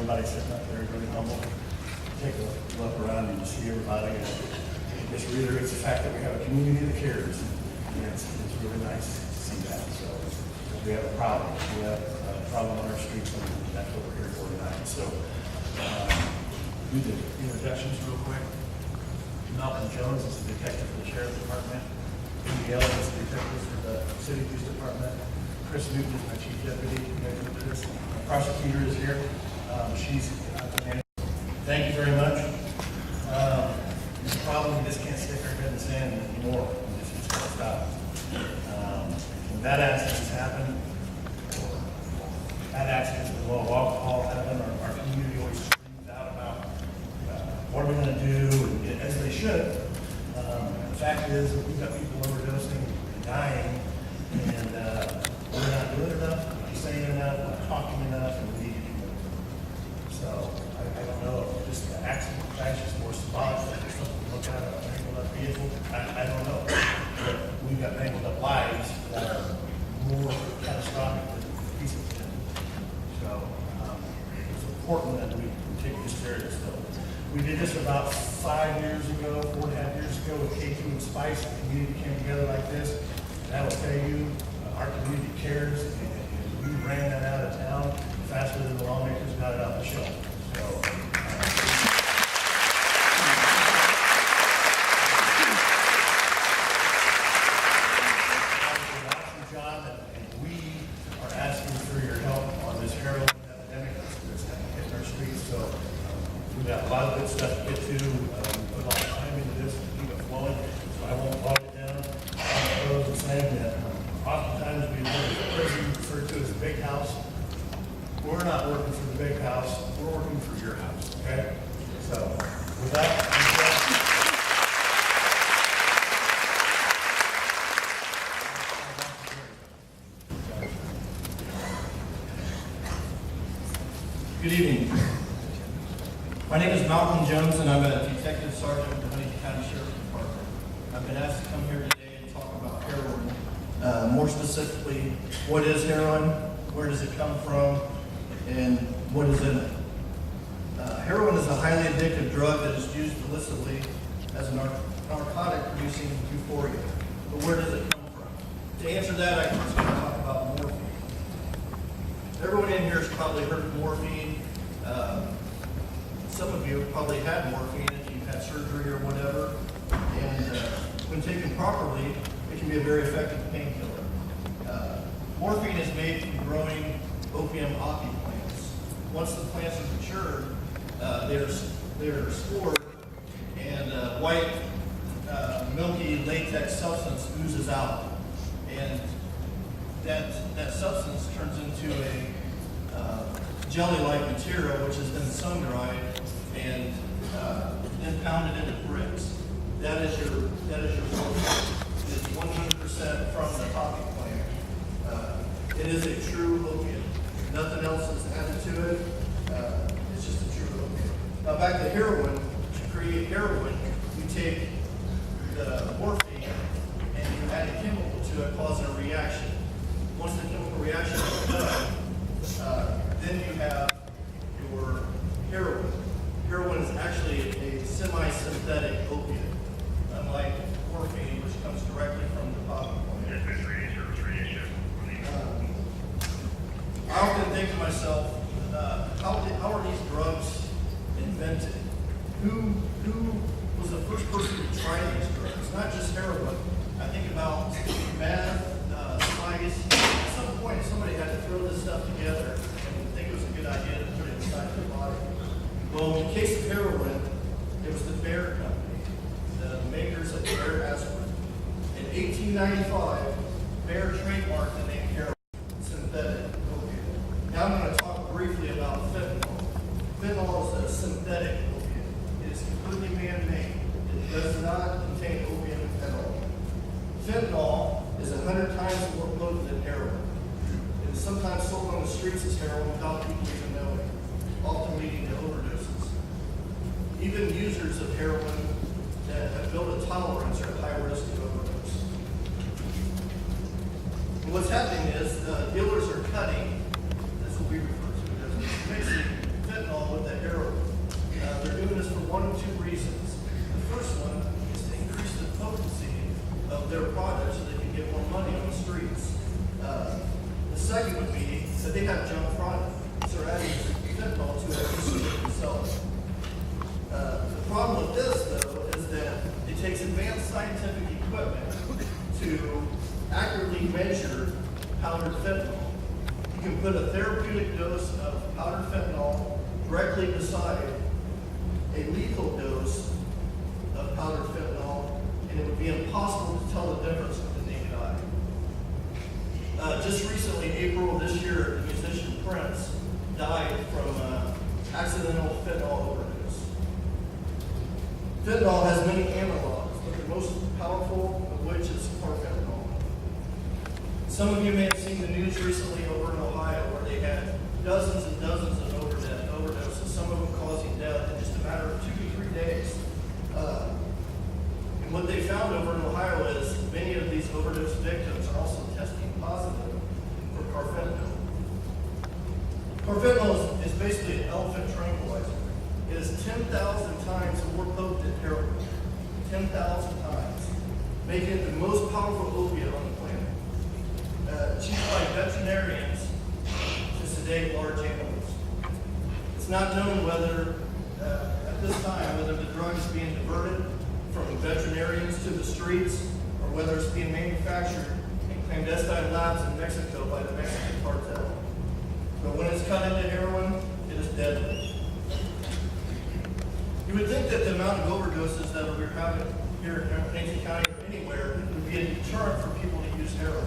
everybody sitting up there really humble. Take a look around and see everybody, and it just reiterates the fact that we have a community that cares. And it's really nice to see that. So we have a problem. We have a problem on our streets, and that's what we're here for tonight. So do the introductions real quick. Malcolm Jones is the detective for the Sheriff's Department. Andy Ellis is the detective for the City Police Department. Chris Newton is my chief deputy. The prosecutor is here. She's the manager. Thank you very much. The problem, we just can't stick our head in the sand anymore. It's got to stop. When bad accidents happen, bad accidents with low alcohol happen, our community always screams out about what are we going to do, and as they should. The fact is that we've got people overdosing and dying, and we're not doing enough, we're not saying enough, we're not talking enough, and we need to do more. So I don't know if just the accident crash is more symbolic, that there's something to look at, a mangled up vehicle. I don't know. But we've got mangled up lives that are more catastrophic than these have been. So it's important that we take this seriously. We did this about 5 years ago, 4.5 years ago with K2 and Spice. The community came together like this. And I will tell you, our community cares, and we ran that out of town faster than the lawmakers got it off the shelf. So, awesome job, and we are asking for your help on this Herion Epidemic that's hitting our streets. So we've got a lot of good stuff to get to. We put a lot of time into this to keep it flowing, so I won't bog it down. I'm opposed to saying that oftentimes we go to the prison referred to as the big house. We're not working for the big house, we're working for your house, okay? So, with that, good evening. My name is Malcolm Jones, and I'm a detective sergeant with the Huntington County Sheriff's Department. I've been asked to come here today and talk about heroin. More specifically, what is heroin, where does it come from, and what is in it. Heroin is a highly addictive drug that is used illicitly as a narcotic producing euphoria. But where does it come from? To answer that, I first want to talk about morphine. Everyone in here has probably heard of morphine. Some of you have probably had morphine if you've had surgery or whatever. And when taken properly, it can be a very effective painkiller. Morphine is made from growing opium poppy plants. Once the plants are matured, they're stored, and white, milky latex substance oozes out. And that substance turns into a jelly-like material, which is then sun-dried and then pounded into bricks. That is your morphine. It is 100% from the poppy plant. It is a true opiate. Nothing else is added to it. It's just a true opiate. Now back to heroin. To create heroin, you take the morphine and you add a chemical to it, causing a reaction. Once the chemical reaction is done, then you have your heroin. Heroin is actually a semi-synthetic opiate, unlike morphine, which comes directly from the poppy plant. I often think to myself, how are these drugs invented? Who was the first person to try these drugs? Not just heroin. I think about meth, spice. At some point, somebody had to throw this stuff together and think it was a good idea to put it inside their body. Well, in the case of heroin, it was the Bayer Company, the makers of Bayer aspirin. In 1895, Bayer trademarked the name heroin, synthetic opiate. Now I'm going to talk briefly about fentanyl. Fentanyl is a synthetic opiate. It is completely man-made. It does not contain opium at all. Fentanyl is 100 times more potent than heroin. It is sometimes sold on the streets as heroin without people even knowing, often leading to overdoses. Even users of heroin that have built a tolerance are at high risk of overdose. And what's happening is dealers are cutting, that's what we refer to as mixing fentanyl powdered fentanyl. You can put a therapeutic dose of powdered fentanyl directly beside a lethal dose of powdered fentanyl, and it would be impossible to tell the difference with the naked eye. Just recently, April of this year, the musician Prince died from accidental fentanyl overdose. Fentanyl has many analogs, but the most powerful of which is carfentanil. Some of you may have seen the news recently over in Ohio where they had dozens and dozens of overdoses, some of them causing death in just a matter of 2 to 3 days. And what they found over in Ohio is many of these overdose victims are also testing positive for carfentanil. Carfentanil is basically an elephant tranquilizer. It is 10,000 times more potent than heroin. 10,000 times. Making it the most powerful opiate on the planet. It's used by veterinarians to sedate large animals. It's not known whether, at this time, whether the drug is being diverted from veterinarians to the streets or whether it's being manufactured in clandestine labs in Mexico by the Mexican cartel. But when it's cut into heroin, it is deadly. You would think that the amount of overdoses that we're having here in Huntington County or anywhere would be a deterrent for people to use heroin.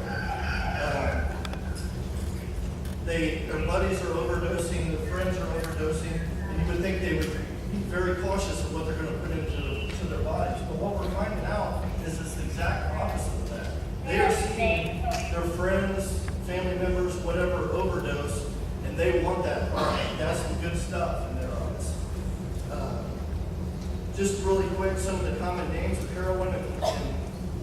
Their buddies are overdosing, their friends are overdosing, and you would think they would be very cautious of what they're going to put into their bodies. But what we're finding out is it's the exact opposite of that. They are seeing their friends, family members, whatever, overdose, and they want that product. That's some good stuff in their eyes. Just really quick, some of the common names of heroin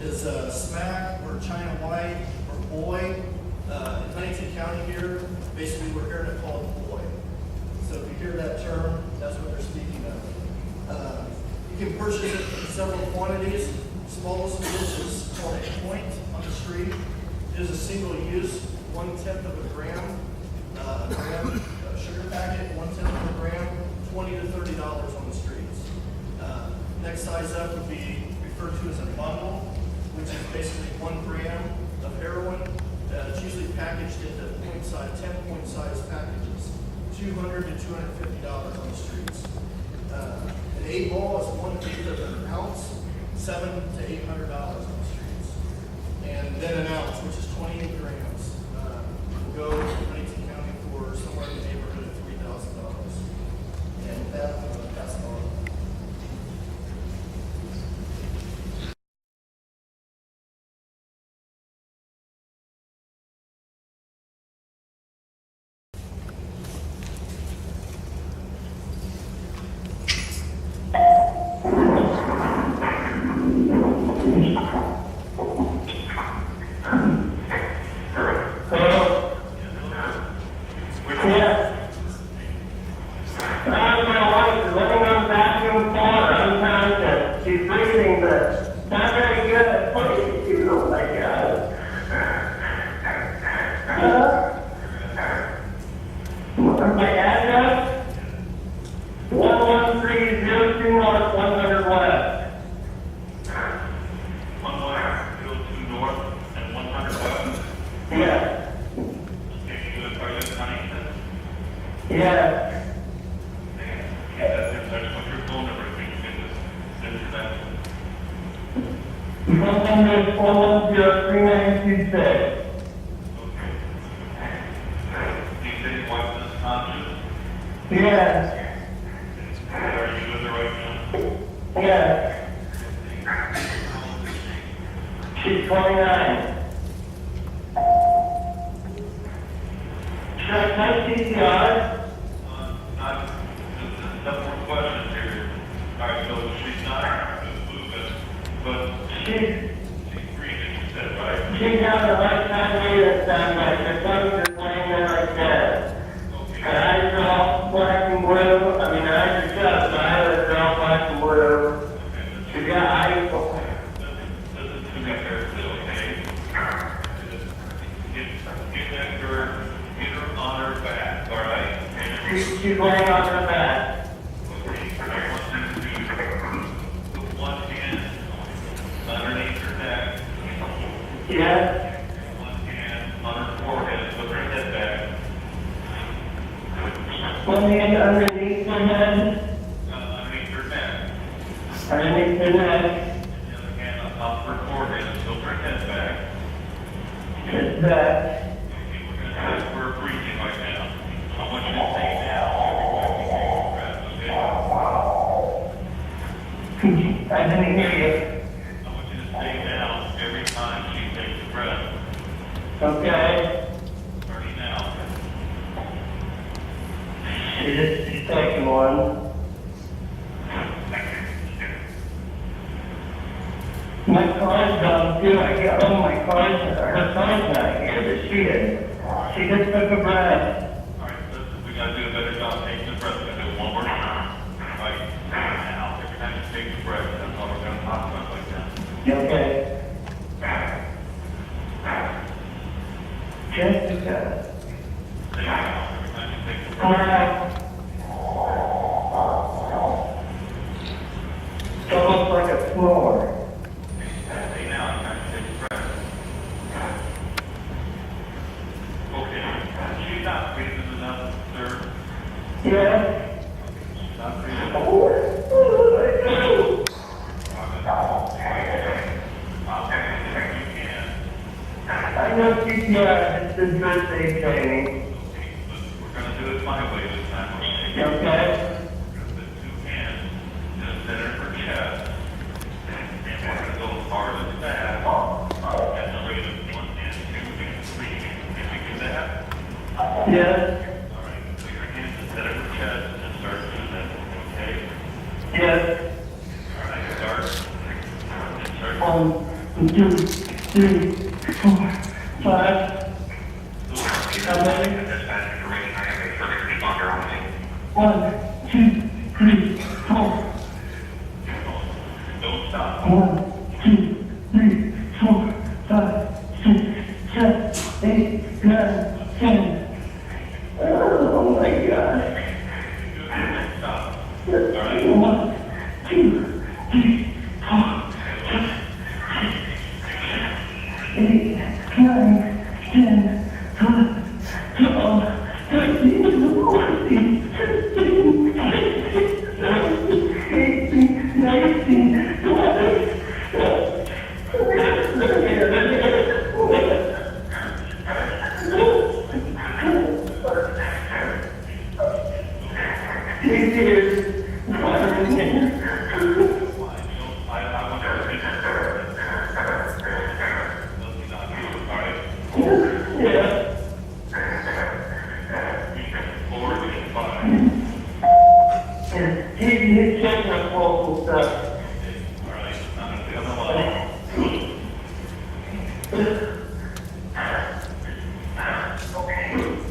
is smack or China white or boy. In Huntington County here, basically we're hearing it called boy. So if you hear that term, that's what they're speaking of. You can purchase it in several quantities. Smallest of which is called a point on the street. It is a single use, 1/10 of a gram. Sugar packet, 1/10 of a gram, $20 to $30 on the streets. Next size up would be referred to as a bundle, which is basically 1 gram of heroin. It's usually packaged into 10-point size packages, $200 to $250 on the streets. An 8 ball is 1/8 of an ounce, $700 to $800 on the streets. And then an ounce, which is 28 grams, will go in Huntington County for somewhere in the neighborhood of $3,000. And with that, I'm going to pass it on. My address, 11302 North, 100 West. 11302 North and 100 West? Yes. Okay, you live, are you in Huntington? Yes. Okay, I just want your phone number so you can get this information. Phone number is 410-3926. Yes. Are you with her right now? Yes. She's 29. Should I type CPR? Not, just a couple more questions here. All right, so she's not moving, but she's breathing, you said, right? She's on the right side of the sound like her thumbs are laying there like that. Her eyes are all black and blue. I mean, her eyes are shut, but her eyes are all black and blue. She's got eyes. Listen to me carefully, okay? Get that girl, get her on her back, all right? She's laying on her back. Okay, I want you to put one hand underneath her neck. Yes. One hand on her forehead. hand underneath the head, underneath her neck. underneath the neck, And the other hand on top of her forehead and tilt her head back. his back. Okay, we're going to test for her breathing right now. I want you to stay down every time you take a breath, okay? I didn't hear you. I want you to stay down every time she takes a breath. Okay. Starting now. She's taking one. My car's gone too. I got, oh, my car's, her car's not here, but she is. She just took a breath. All right, listen, we got to do a better job taking the breath. We're going to do it one more time. All right, now, every time you take a breath, that's all we're going to talk about like that. Okay. Jessica. Stay down every time you take a breath. Alright. It's almost like a floor. Stay down every time you take a breath. Okay, she's not breathing enough, sir. Yeah. She's not breathing. I know CPR, it's the birthday training. We're going to do it my way this time. Okay? We're going to put two hands in the center of her chest. And we're going to go as hard as fast. At the rate of 1 and 2 and 3. Can we do that? Yes. All right. Put your hands in the center of her chest and start doing that. Okay? Yes. All right. Start. And start. 1, 2, 3, 4, 5. How many? 1, 2, 3, 4. Don't stop. 1, 2, 3, 4, 5, 6, 7, 8, 9, 10. Oh my God. Stop. All right. 1, 2, 3, 4, 8, 9, 10, 12, 13, 14, 15, 16, 17, 18, 19, 20. He's checking the vocal stuff.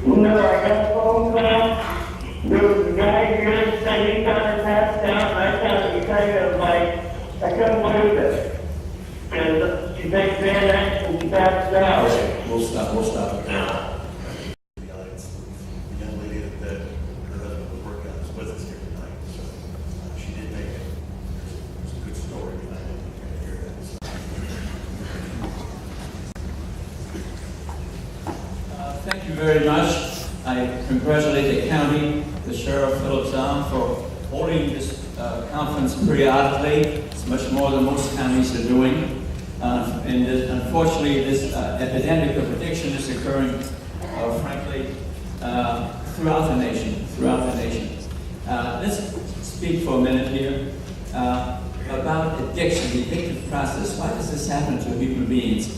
No, I got a phone call. There was a guy here saying he got her passed out, and I thought he kind of like, I couldn't believe it. And she takes Xanax and she passed out. We'll stop it now. The audience, the young lady that her husband was working on is with us here tonight, so she did make it. There's a good story behind it. You're gonna hear that. Thank you very much. I congratulate the county, the Sheriff Phillips for holding this conference periodically. It's much more than most counties are doing. Unfortunately, this epidemic of addiction is occurring, frankly, throughout the nation. Let's speak for a minute here about addiction, the addictive process. Why does this happen to human beings?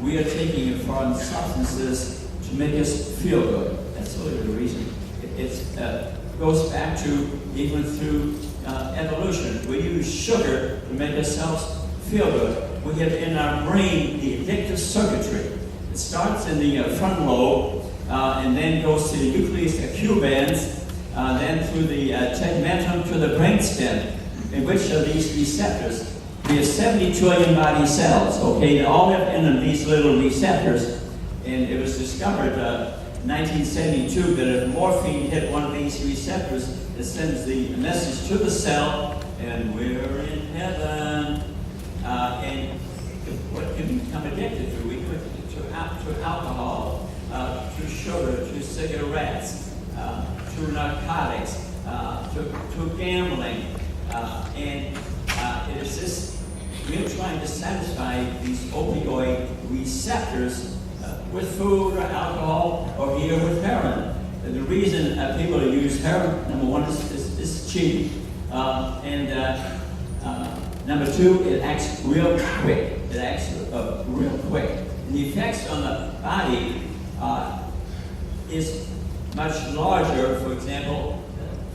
We are taking in foreign substances to make us feel good. That's really the reason. It goes back to even through evolution. We use sugar to make ourselves feel good. We have in our brain the addictive circuitry. It starts in the frontal lobe and then goes to the nucleus accumbens, then through the tegmentum to the brainstem. In which of these receptors? We have 70 trillion body cells, okay? They all have in them these little receptors. And it was discovered in 1972 that if morphine hit one of these receptors, it sends the message to the cell, and we're in heaven. And what can we become addicted to? We could to alcohol, to sugar, to cigarettes, to to narcotics, to gambling, and it is this, we're trying to satisfy these opioid receptors with food or alcohol, or here with heroin. And the reason people use heroin, number one, is cheap, and number two, it acts real quick. It acts real quick. And the effects on the body is much larger, for example,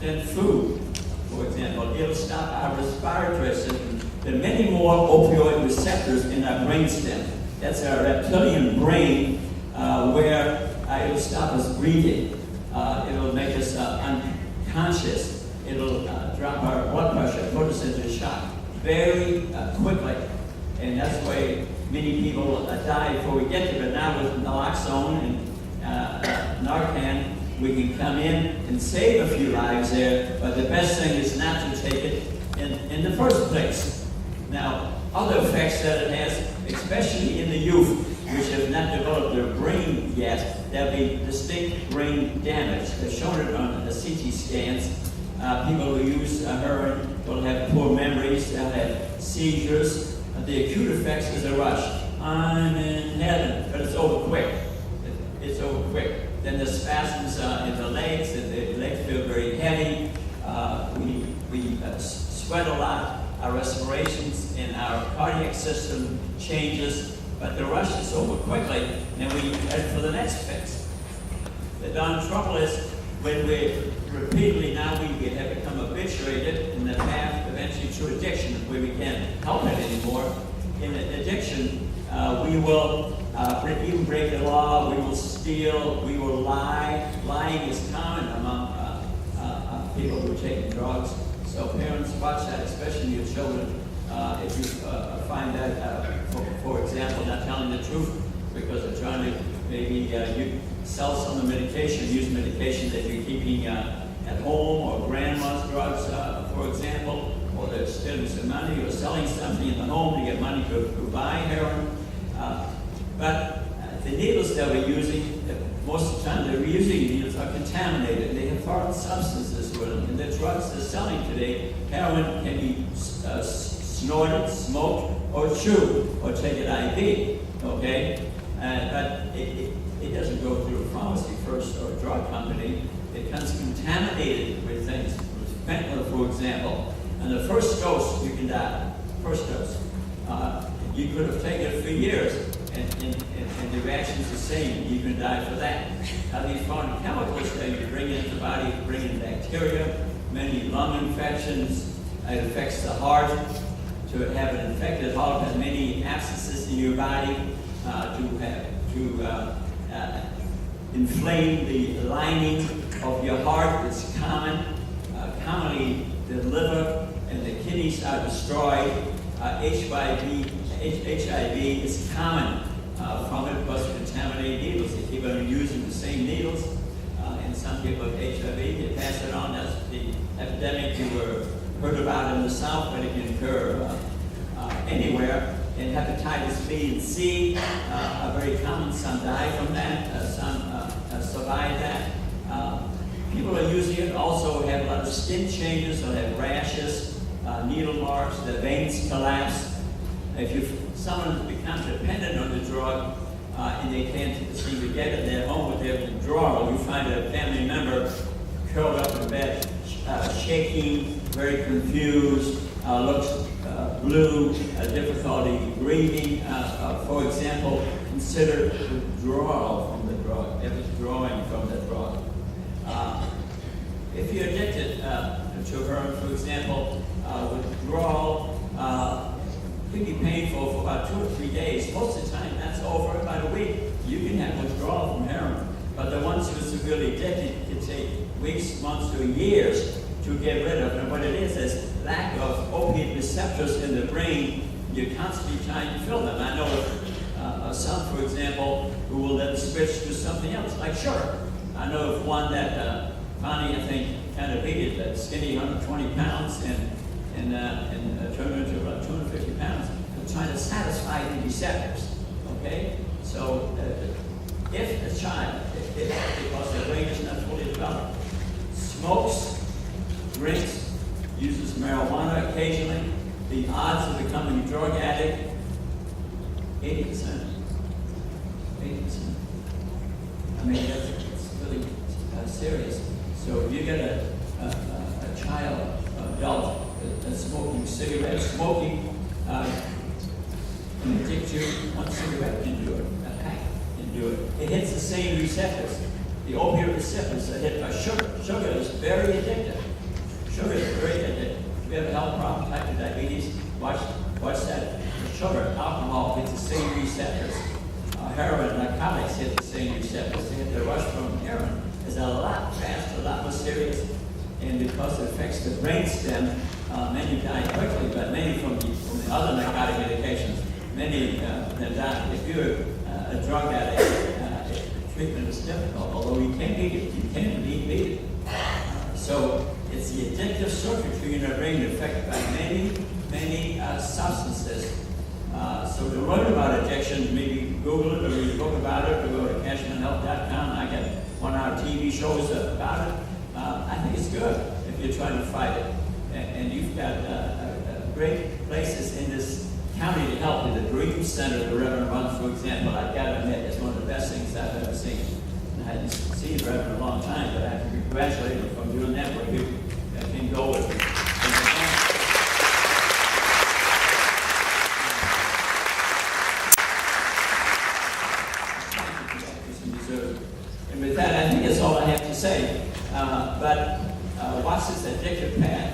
than food. For example, it'll stop our respiratory system. There are many more opioid receptors in our brainstem. That's our reptilian brain, where it'll stop us breathing. It'll make us unconscious. It'll drop our blood pressure, put us into shock very quickly. And that's why many people die before we get to it. Now with naloxone and Narcan, we can come in and save a few lives there, but the best thing is not to take it in the first place. Now, other effects that it has, especially in the youth, which have not developed their brain yet, there'll be distinct brain damage. They've shown it on the CT scans. People who use heroin will have poor memories, they'll have seizures. The acute effects is a rush. I'm in heaven, but it's over quick. It's over quick. Then the spasms in the legs, and the legs feel very heavy. We sweat a lot. Our respirations and our cardiac system changes, but the rush is over quickly, and we head for the next fix. The darn trouble is when we repeatedly now we have become habituated in the path eventually to addiction, where we can't help it anymore. In addiction, we will even break the law, we will steal, we will lie. Lying is common among people who are taking drugs. So parents, watch that, especially your children. If you find that, for example, not telling the truth because they're trying to maybe you sell some of the medication, use medication that you're keeping at home, or grandma's drugs, for example, or they're stealing some money or selling something in the home to get money to buy heroin. But the needles that we're using, most of the time the reusing needles are contaminated. They have foreign substances with them. And the drugs they're selling today, heroin can be snorted, smoked, or chewed, or take it IV, okay? But it doesn't go through a pharmacy first or a drug company. It comes contaminated with things, with fentanyl, for example. And the first dose, you can die. First dose. You could have taken it for years, and the reaction's the same. You can die for that. Now, these foreign chemicals that you bring into the body bring in bacteria, many lung infections. It affects the heart. To have an infected heart has many abscesses in your body. To inflame the lining of your heart is common. Commonly, the liver and the kidneys are destroyed. HIV is common from it, plus contaminated needles. They keep on using the same needles, and some people have HIV, they pass it on. That's the epidemic you heard about in the South, but it can occur anywhere. And hepatitis B and C are very common. Some die from that, some survive that. People are using it, also have a lot of skin changes, they'll have rashes, needle marks, their veins collapse. If someone becomes dependent on the drug and they can't seem to get it, they're home with their withdrawal, you find a family member curled up in bed, shaking, very confused, looks blue, difficulty breathing. For example, consider withdrawal from the drug, withdrawing from the drug. If you're addicted to heroin, for example, withdrawal can be painful for about 2 or 3 days. Most of the time, that's over about a week. You can have withdrawal from heroin. But the ones who are severely addicted can take weeks, months, to years to get rid of. And what it is lack of opiate receptors in the brain. You're constantly trying to fill them. I know of some, for example, who will then switch to something else, like sugar. I know of one that finally, I think, kind of beat it, that skinny 120 pounds and turned into about 250 pounds, and trying to satisfy the receptors. Okay? So if a child, because their brain is not fully developed, smokes, drinks, uses marijuana occasionally, the odds of becoming a drug addict, 80%. 80%. I mean, it's really serious. So if you get a child, adult, that's smoking cigarettes, smoking can addict you. One cigarette can do it, a pack can do it. It hits the same receptors. The opioid receptors are hit by sugar. Sugar is very addictive. Sugar is very addictive. If you have a health problem, type 2 diabetes, watch that. Sugar, alcohol hits the same receptors. Heroin, narcotics hit the same receptors. They hit the rush from heroin. It's a lot faster, a lot more serious. And because it affects the brainstem, many die quickly, but many from the other narcotic medications, many then die. If you're a drug addict, treatment is difficult, although you can beat it. You can beat it. So it's the addictive circuitry in our brain affected by many substances. So to learn about addiction, maybe Google it or read a book about it, or go to cashmanhealth.com. I got 1-hour TV shows about it. I think it's good if you're trying to fight it. And you've got great places in this county to help you. The Dream Center, the Reverend runs, for example, I've got to admit, it's one of the best things I've ever seen. And I hadn't seen the Reverend in a long time, but I have to congratulate him from doing that where you can go with it. And with that, I think that's all I have to say. But watch this addictive path.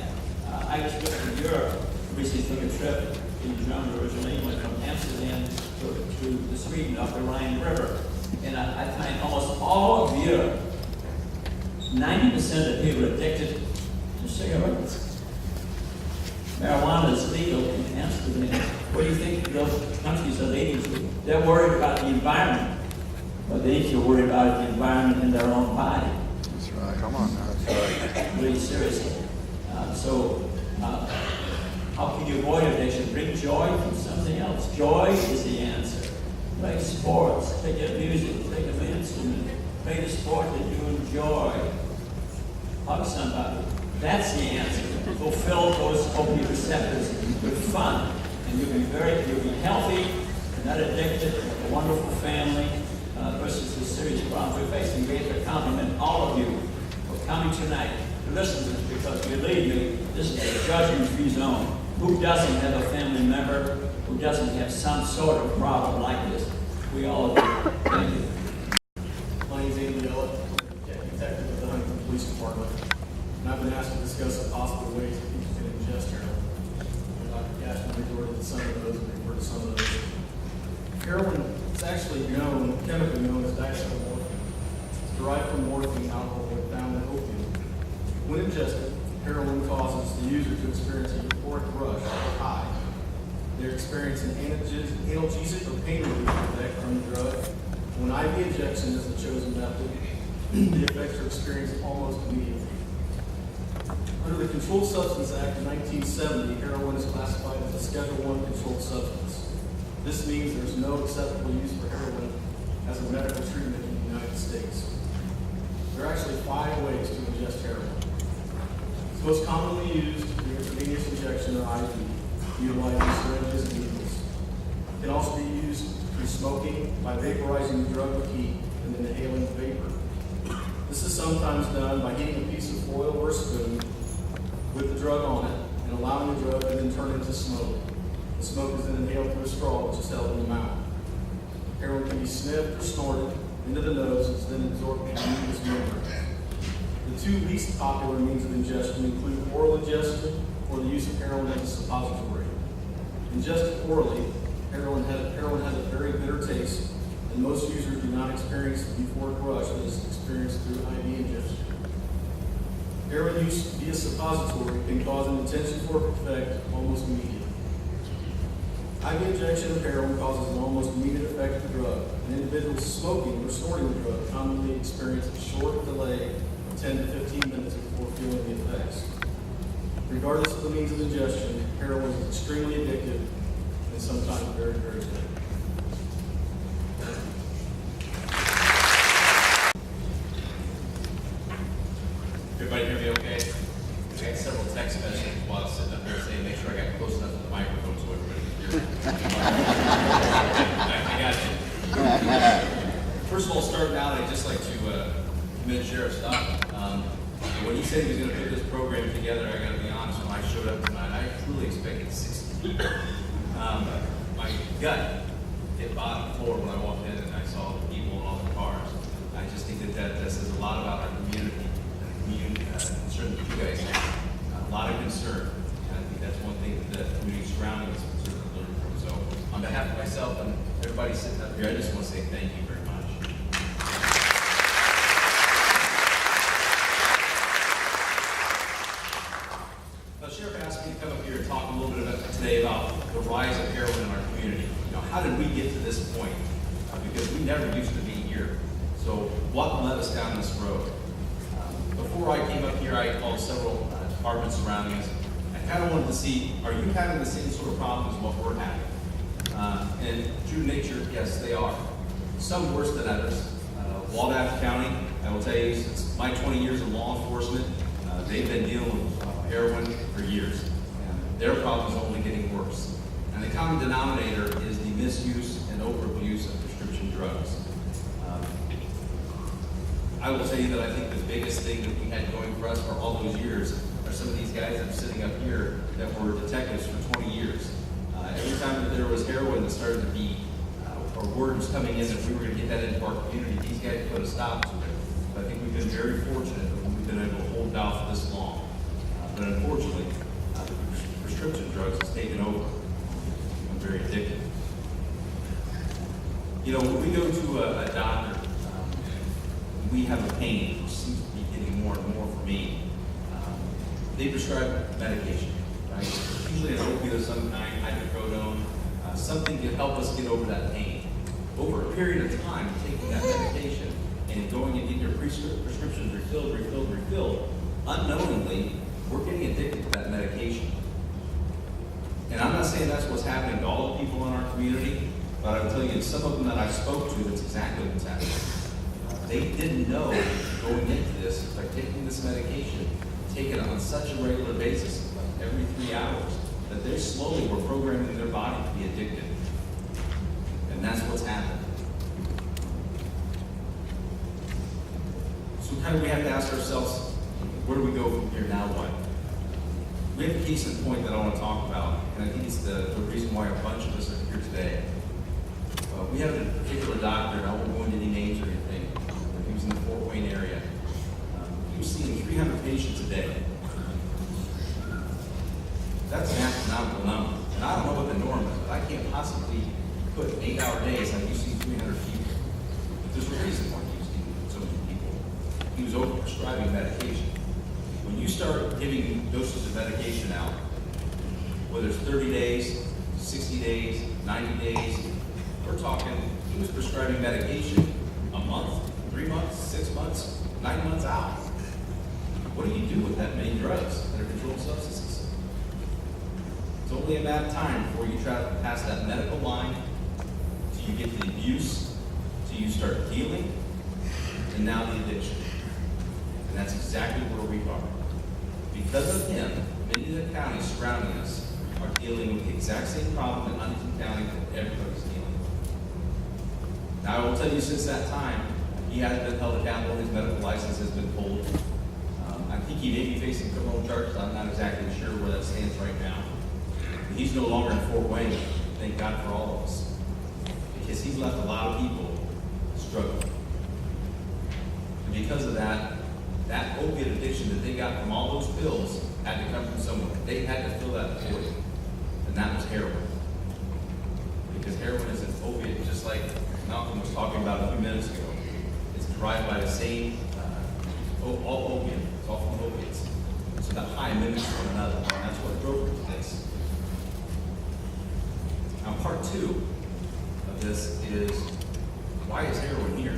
I just went to Europe, recently took a trip in Germany originally, went from Amsterdam to the Sweden up the Rhine River. And I find almost all of Europe, 90% of people are addicted to cigarettes. Marijuana is legal in Amsterdam. What do you think those countries are leading to? They're worried about the environment, but they need to worry about the environment in their own body. That's right. Come on now. That's right. Really seriously. How can you avoid addiction? Bring joy from something else. Joy is the answer. Play sports, play your music, play an instrument, play the sport that you enjoy. Hug somebody. That's the answer. Fulfill those opioid receptors with fun. And you'll be healthy, you're not addicted, you have a wonderful family, versus the serious problems we're facing. We have to compliment all of you for coming tonight to listen to this, because believe me, this is a judgment-free zone. Who doesn't have a family member who doesn't have some sort of problem like this? We all do. Thank you. My name is INDIANAJOE'S, detective of the Huntington Police Department, and I've been asked to discuss the possible ways that people can ingest heroin. Dr. Cashman referred to some of those, and referred to some of those. Heroin is actually chemically known as diacetylmorphine. It's derived from morphine alcohol found in opium. When ingested, heroin causes the user to experience a euphoric rush or high. They're experiencing analgesic or pain relief effect from the drug. When IV injection is the chosen method, the effects are experienced almost immediately. Under the Controlled Substance Act of 1970, heroin is classified as a Schedule I controlled substance. This means there's no acceptable use for heroin as a medical treatment in the United States. There are actually 5 ways to ingest heroin. It's most commonly used through intravenous injection or IV, utilizing syringes and needles. It can also be used through smoking by vaporizing the drug with heat and then inhaling the vapor. This is sometimes done by heating a piece of foil or a spoon with the drug on it and allowing the drug to then turn into smoke. The smoke is then inhaled through a straw, which is held in the mouth. Heroin can be sniffed or snorted into the nose and is then absorbed into the mucous membrane. The 2 least popular means of ingestion include oral ingestion or the use of heroin as a suppository. Ingested orally, heroin has a very bitter taste, and most users do not experience the euphoric rush that is experienced through IV ingestion. Heroin use via suppository can cause an intention for effect almost immediately. IV injection of heroin causes an almost immediate effect of the drug. An individual smoking or snorting the drug commonly experiences a short delay of 10 to 15 minutes before feeling the effects. Regardless of the means of ingestion, heroin is extremely addictive and sometimes very, very addictive. Everybody here okay? I got several text messages while sitting up there saying, make sure I got close enough to the microphone so everybody can hear me. I got you. First of all, starting out, I'd just like to commend Sheriff Stock. When he said he was going to put this program together, I got to be honest, when I showed up tonight, I truly expected 60 people. My gut hit bottom floor when I walked in and I saw the people and all the cars. I just think that says a lot about our community and the community concern that you guys have. A lot of concern. And I think that's one thing that the community surrounding us can certainly learn from. So on behalf of myself and everybody sitting up here, I just want to say thank you very much. Sheriff asked me to come up here and talk a little bit today about the rise of heroin in our community. You know, how did we get to this point? Because we never used to be here. So what led us down this road? Before I came up here, I called several departments surrounding us. I kind of wanted to see, are you having the same sort of problem as what we're having? And true to nature, yes, they are. Some worse than others. Waldaff County, I will tell you, since my 20 years in law enforcement, they've been dealing with heroin for years. And their problem is only getting worse. And the common denominator is the misuse and overabuse of prescription drugs. I will tell you that I think the biggest thing that we had going for us for all those years are some of these guys that are sitting up here that were detectives for 20 years. Every time that there was heroin that started to be, or word was coming in that we were going to get that into our community, these guys put a stop to it. But I think we've been very fortunate that we've been able to hold out for this long. But unfortunately, the prescription drugs has taken over. I'm very addicted. You know, when we go to a doctor, we have a pain, which seems to be getting more and more for me. They prescribe medication, right? Usually an opiate of some kind, hydrocodone, something to help us get over that pain. Over a period of time, taking that medication and going and getting your prescriptions refilled, unknowingly, we're getting addicted to that medication. And I'm not saying that's what's happening to all the people in our community, but I will tell you, some of them that I spoke to, that's exactly what's happening. They didn't know going into this, by taking this medication, taking it on such a regular basis, like every 3 hours, that they slowly were programming their body to be addicted. And that's what's happened. So kind of we have to ask ourselves, where do we go from here, now what? We have a case in point that I want to talk about, and I think it's the reason why a bunch of us are here today. We have a particular doctor, and I won't go into any names or anything, but he was in the Fort Wayne area. He was seeing 300 patients a day. That's an astronomical number. And I don't know what the norm is, but I can't possibly put 8-hour days like you see 300 people. But there's a reason why he was seeing so many people. He was overprescribing medication. When you start giving doses of medication out, whether it's 30 days, 60 days, 90 days, we're talking, he was prescribing medication a month, 3 months, 6 months, 9 months out. What do you do with that many drugs that are controlled substances? It's only a matter of time before you try to pass that medical line, till you get the abuse, till you start dealing, and now the addiction. And that's exactly where we are. Because of him, many of the counties surrounding us are dealing with the exact same problem in Huntington County that everybody's dealing with. Now, I will tell you, since that time, he has been held accountable. His medical license has been pulled. I think he may be facing criminal charges. I'm not exactly sure where that stands right now. But he's no longer in Fort Wayne. Thank God for all of us. Because he's left a lot of people struggling. And because of that, that opiate addiction that they got from all those pills had to come from somewhere. They had to fill that void. And that was heroin. Because heroin is an opiate, just like Malcolm was talking about a few minutes ago. It's derived by the same, all opiate. It's all from opiates. So the high mimics one another. And that's what drove her to this. Now, part 2 of this is, why is heroin here?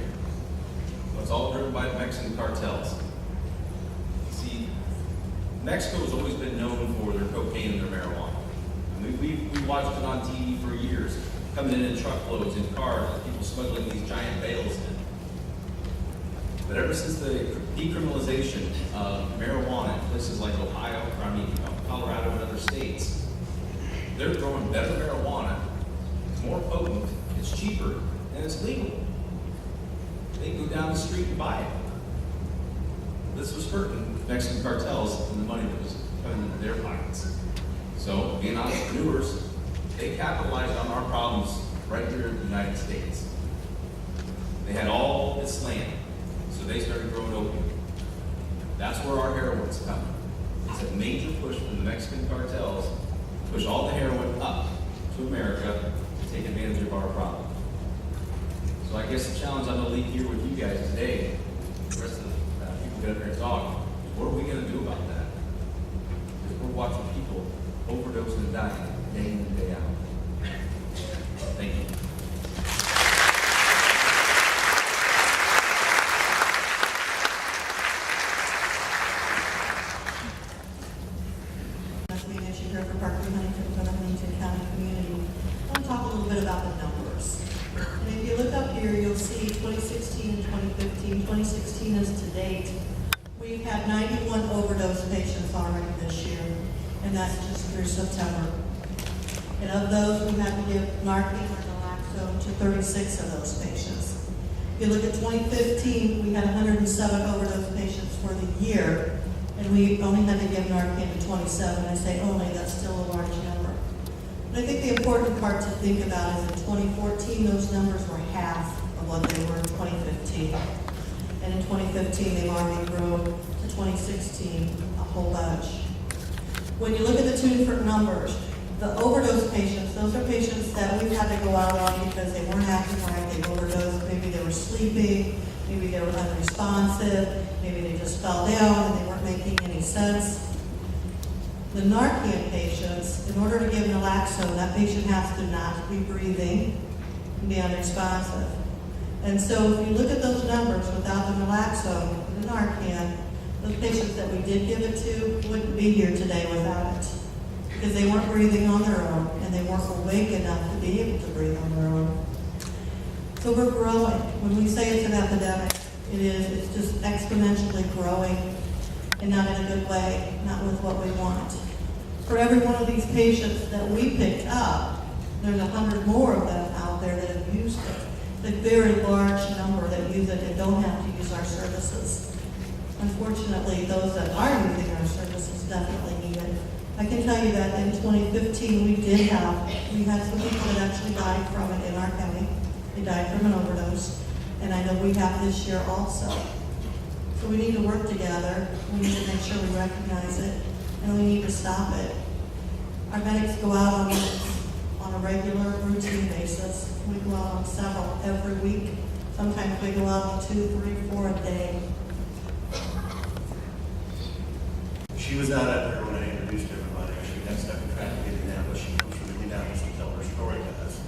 Well, it's all driven by the Mexican cartels. See, Mexico has always been known for their cocaine and their marijuana. I mean, we watched it on TV for years, coming in truckloads, in cars, people smuggling these giant bales in. But ever since the decriminalization of marijuana in places like Ohio, Colorado and other states, they're growing better marijuana, it's more potent, it's cheaper, and it's legal. They can go down the street and buy it. This was hurting Mexican cartels and the money that was coming into their pockets. So, being entrepreneurs, they capitalized on our problems right here in the United States. They had all this land, so they started growing opium. That's where our heroin's coming. It's a major push from the Mexican cartels to push all the heroin up to America to take advantage of our problem. So I guess the challenge I'm going to leave here with you guys today, the rest of the people get up here and talk, is what are we going to do about that? Because we're watching people overdosing and dying day in and day out. Thank you. As you heard from Parker Huntington for the Huntington County community, I want to talk a little bit about the numbers. And if you look up here, you'll see 2016 and 2015. 2016 is to date. We've had 91 overdose patients already this year, and that's just through September. And of those, we had to give Narcan or naloxone to 36 of those patients. If you look at 2015, we had 107 overdose patients for the year, and we only had to give Narcan to 27. I say only, that's still a large number. But I think the important part to think about is in 2014, those numbers were half of what they were in 2015. And in 2015, they've already grown to 2016, a whole bunch. When you look at the two different numbers, the overdose patients, those are patients that we've had to go out on because they weren't acting right, they overdosed, maybe they were sleeping, maybe they were unresponsive, maybe they just fell down and they weren't making any sense. The Narcan patients, in order to give naloxone, that patient has to not be breathing and be unresponsive. And so if you look at those numbers without the naloxone, the Narcan, those patients that we did give it to wouldn't be here today without it. Because they weren't breathing on their own, and they weren't awake enough to be able to breathe on their own. So we're growing. When we say it's an epidemic, it is. It's just exponentially growing, and not in a good way, not with what we want. For every one of these patients that we picked up, there's 100 more of them out there that have used it. It's a very large number that use it and don't have to use our services. Unfortunately, those that are using our services definitely need it. I can tell you that in 2015 we had some people that actually died from it in our county. They died from an overdose, and I know we have this year also. So we need to work together. We need to make sure we recognize it, and we need to stop it. Our medics go out on a regular, routine basis. We go out on several every week. Sometimes we go out on 2, 3, 4 a day. She was not up there when I introduced everybody. She got stuck in traffic in Indianapolis. She comes from Indianapolis to tell her story to us.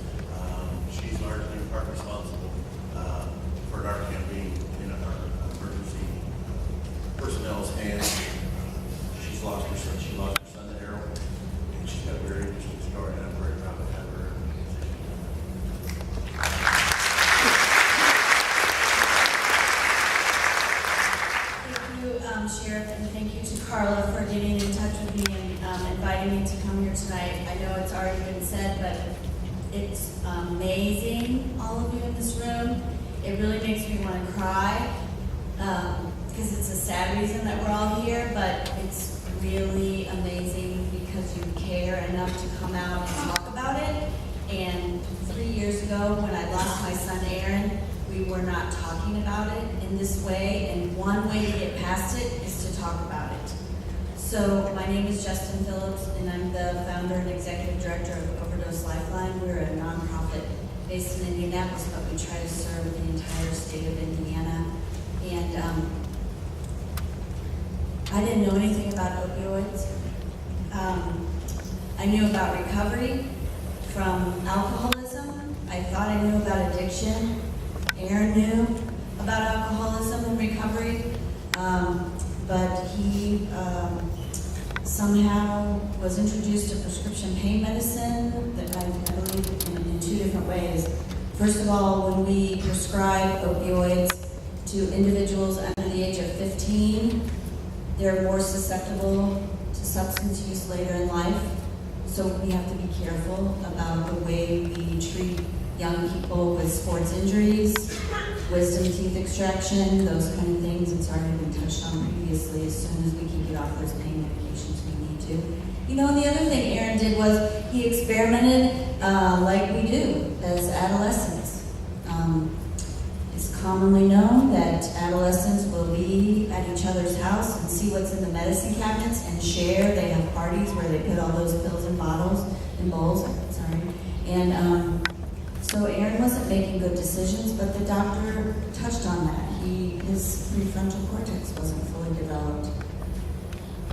She's largely in part responsible for Narcan being in our emergency personnel's hands. She's lost her son. She lost her son to heroin. And she's got a very interesting story, and I'm very proud to have her. Sheriff, and thank you to Carla for getting in touch with me and inviting me to come here tonight. I know it's already been said, but it's amazing, all of you in this room. It really makes me want to cry because it's a sad reason that we're all here, but it's really amazing because you care enough to come out and talk about it. And 3 years ago, when I lost my son Aaron, we were not talking about it in this way, and one way to get past it is to talk about it. So my name is Justin Phillips, and I'm the founder and executive director of Overdose Lifeline. We're a nonprofit based in Indianapolis, but we try to serve the entire state of Indiana. And I didn't know anything about opioids. I knew about recovery from alcoholism. I thought I knew about addiction. Aaron knew about alcoholism and recovery, but he somehow was introduced to prescription pain medicine that I believe in 2 different ways. First of all, when we prescribe opioids, to individuals under the age of 15. They're more susceptible to substance use later in life. So we have to be careful about the way we treat young people with sports injuries, wisdom teeth extraction, those kind of things. It's already been touched on previously. As soon as we can get off those pain medications, we need to. You know, and the other thing Aaron did was he experimented like we do as adolescents. It's commonly known that adolescents will be at each other's house and see what's in the medicine cabinets and share. They have parties where they put all those pills in bottles, in bowls, sorry. And so Aaron wasn't making good decisions, but the doctor touched on that. His prefrontal cortex wasn't fully developed.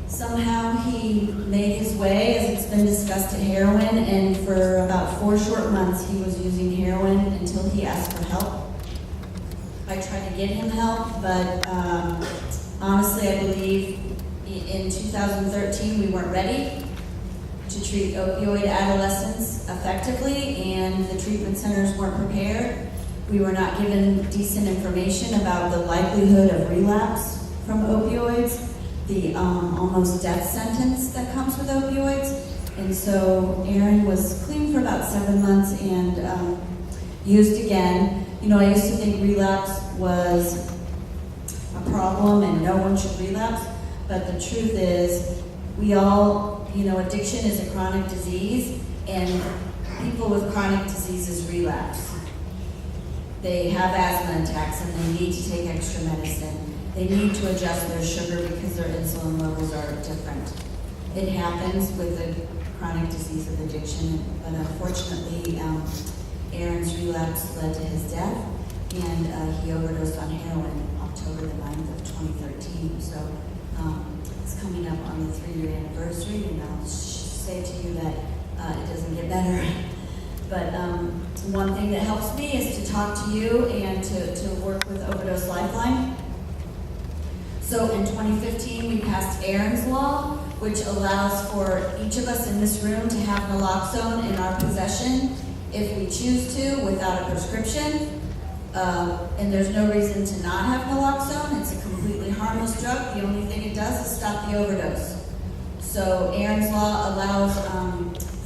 Somehow he made his way, as it's been discussed, to heroin, and for about 4 short months he was using heroin until he asked for help. I tried to get him help, but honestly I believe in 2013 we weren't ready to treat opioid adolescents effectively, and the treatment centers weren't prepared. We were not given decent information about the likelihood of relapse from opioids, the almost death sentence that comes with opioids. And so Aaron was clean for about 7 months and used again. You know, I used to think relapse was a problem and no one should relapse, but the truth is we all, you know, addiction is a chronic disease, and people with chronic diseases relapse. They have asthma attacks and they need to take extra medicine. They need to adjust their sugar because their insulin levels are different. It happens with the chronic disease of addiction, but unfortunately, Aaron's relapse led to his death, and he overdosed on heroin October the 9th of 2013. So it's coming up on the 3-year anniversary, and I'll say to you that it doesn't get better. But one thing that helps me is to talk to you and to work with Overdose Lifeline. So in 2015, we passed Aaron's Law, which allows for each of us in this room to have naloxone in our possession if we choose to without a prescription. And there's no reason to not have naloxone. It's a completely harmless drug. The only thing it does is stop the overdose. So Aaron's Law allows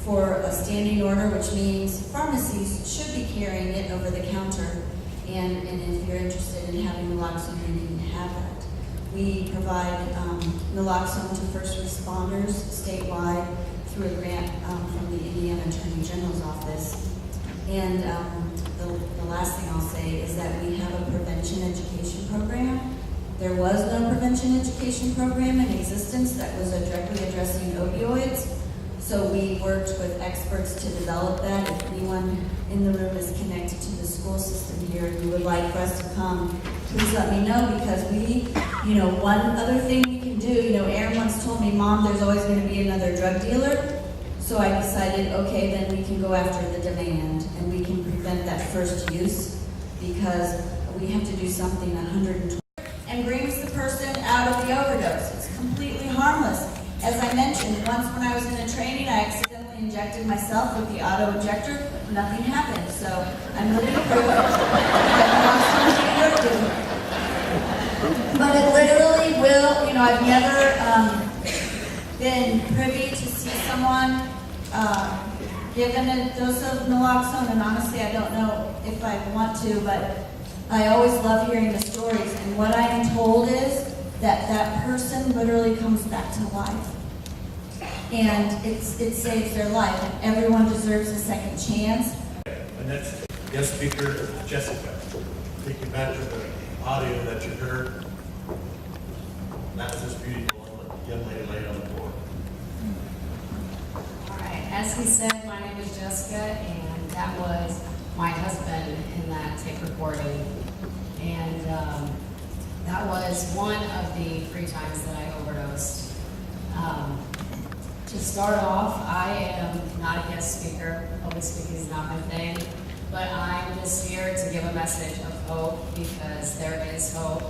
for a standing order, which means pharmacies should be carrying it over the counter. And if you're interested in having naloxone, you can have that. We provide naloxone to first responders statewide through a grant from the Indiana Attorney General's office. And the last thing I'll say is that we have a prevention education program. There was no prevention education program in existence that was directly addressing opioids. So we worked with experts to develop that. If anyone in the room is connected to the school system here and you would like for us to come, please let me know, because we, you know, one other thing we can do, you know, Aaron once told me, Mom, there's always going to be another drug dealer. So I decided, okay, then we can go after the demand and we can prevent that first use, because we have to do something 120 and brings the person out of the overdose. It's completely harmless. As I mentioned, once when I was in a training, I accidentally injected myself with the auto injector. Nothing happened. So I'm living proof that but it literally will, you know, I've never been privy to see someone given a dose of naloxone, and honestly, I don't know if I want to, but I always love hearing the stories, and what I am told is that that person literally comes back to life. And it saves their life. Everyone deserves a second chance. And that's guest speaker Jessica. Take you back to the audio that you heard. And that was this beautiful young lady laid on the floor. All right, as he said, my name is Jessica, and that was my husband in that tape recording. And that was one of the 3 times that I overdosed. To start off, I am not a guest speaker. Public speaking is not my thing. But I'm just here to give a message of hope, because there is hope.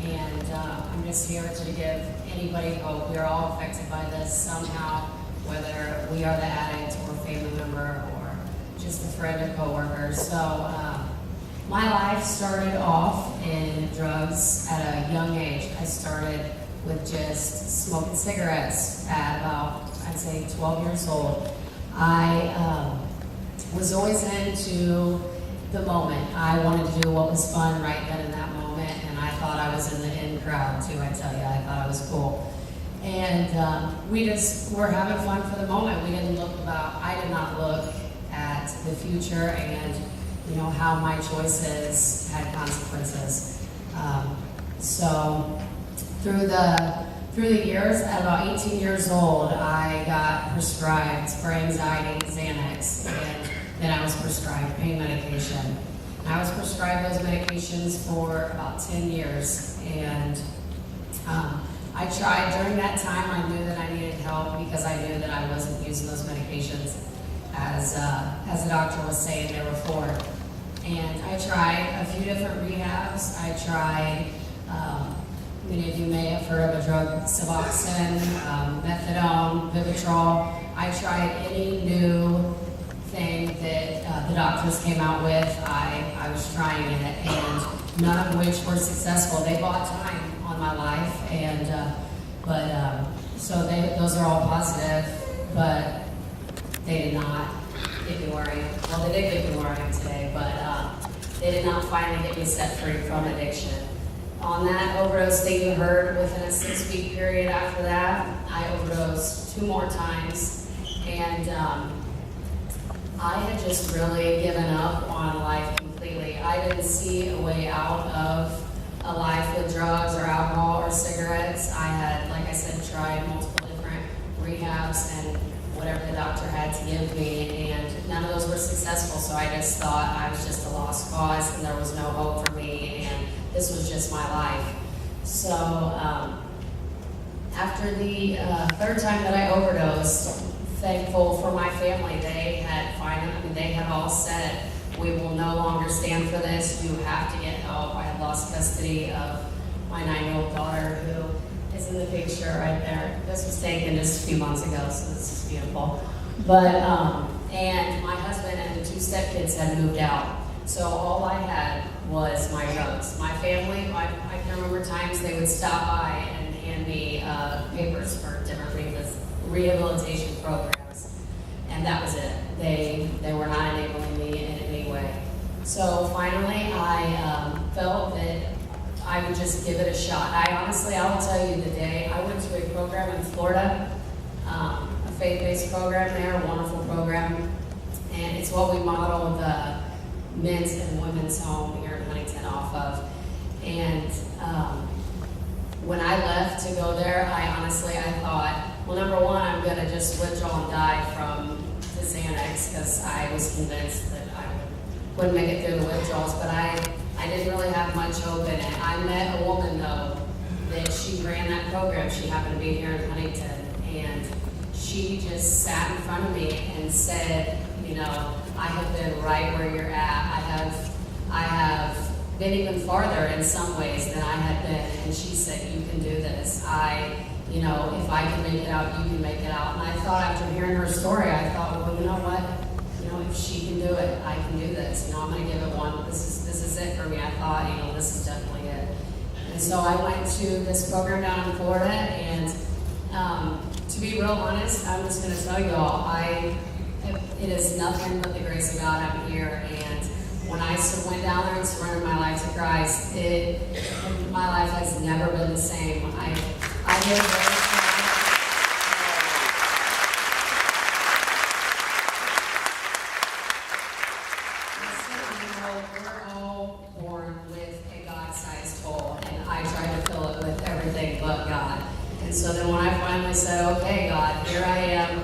And I'm just here to give anybody hope. We are all affected by this somehow, whether we are the addict or family member or just a friend or coworker. So My life started off in drugs at a young age. I started with just smoking cigarettes at about, I'd say, 12 years old. I was always into the moment. I wanted to do what was fun right then in that moment, and I thought I was in the in crowd too, I tell you. I thought I was cool. And we just were having fun for the moment. I did not look at the future and how my choices had consequences. So through the years, at about 18 years old, I got prescribed for anxiety Xanax, and then I was prescribed pain medication. I was prescribed those medications for about 10 years, and I tried. During that time, I knew that I needed help because I knew that I wasn't using those medications as the doctor was saying they were for. And I tried a few different rehabs. I tried, many of you may have heard of a drug, Suboxone, methadone, Vivitrol. I tried any new thing that the doctors came out with. I was trying it, and none of which were successful. They bought time on my life, and those are all positive, but they did not get me where I am. Well, they did get me where I am today, but they did not finally get me set free from addiction. On that overdose thing you heard, within a 6-week period after that, I overdosed 2 more times, and I had just really given up on life completely. I didn't see a way out of a life with drugs or alcohol or cigarettes. I had, like I said, tried multiple different rehabs and whatever the doctor had to give me, and none of those were successful, so I just thought I was just a lost cause and there was no hope for me, and this was just my life. So after the 3rd time that I overdosed, thankful for my family, they had all said, we will no longer stand for this, you have to get help. I had lost custody of my 9-year-old daughter, who is in the picture right there. This was taken just a few months ago, so this is beautiful. But, and my husband and the 2 stepkids had moved out. So all I had was my drugs. My family, I can remember times they would stop by and hand me papers for different rehabilitation programs. And that was it. They were not enabling me in any way. So finally, I felt that I would just give it a shot. I will tell you the day, I went to a program in Florida, a faith-based program there, a wonderful program. And it's what we model the men's and women's home here in Huntington off of. And when I left to go there, I thought, well, number one, I'm going to just withdraw and die from the Xanax, because I was convinced that I wouldn't make it through the withdrawals, but I didn't really have much hope in it. I met a woman, though, that she ran that program. She happened to be here in Huntington, and she just sat in front of me and said, I have been right where you're at. I have been even farther in some ways than I had been, and she said, you can do this. If I can make it out, you can make it out. And I thought, after hearing her story, I thought, well, you know what? If she can do it, I can do this. I'm going to give it one. This is it for me. I thought, this is definitely it. And so I went to this program down in Florida, and to be real honest, I'm just going to tell you all, it is nothing but the grace of God I'm here. And when I went down there and surrendered my life to Christ, my life has never been the same. I live very we're all born with a God-sized hole, and I try to fill it with everything but God. And so then when I finally said, okay, God, here I am,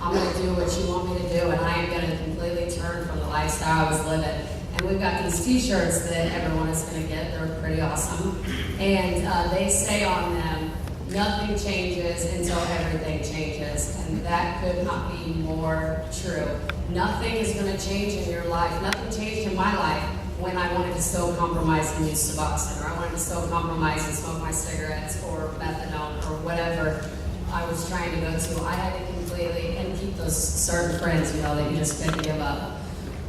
I'm gonna do what you want me to do, and I am gonna completely turn from the lifestyle I was living. And we've got these t-shirts that everyone is gonna get. They're pretty awesome. And they say on them, nothing changes until everything changes. And that could not be more true. Nothing is gonna change in your life. Nothing changed in my life when I wanted to still compromise and use Suboxone, or I wanted to still compromise and smoke my cigarettes or methadone or whatever I was trying to go to. I had to completely, and keep those certain friends, that you just couldn't give up.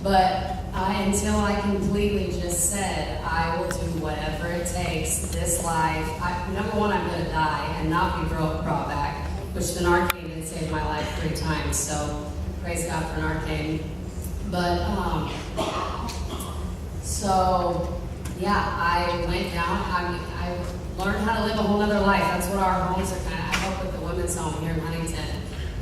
But until I completely just said, I will do whatever it takes, this life. Number one, I'm going to die and not be brought back, which the Narcan did save my life 3 times, so praise God for Narcan. But, so, yeah, I went down, I learned how to live a whole other life. That's what our homes are kind of, I help with the women's home here in Huntington.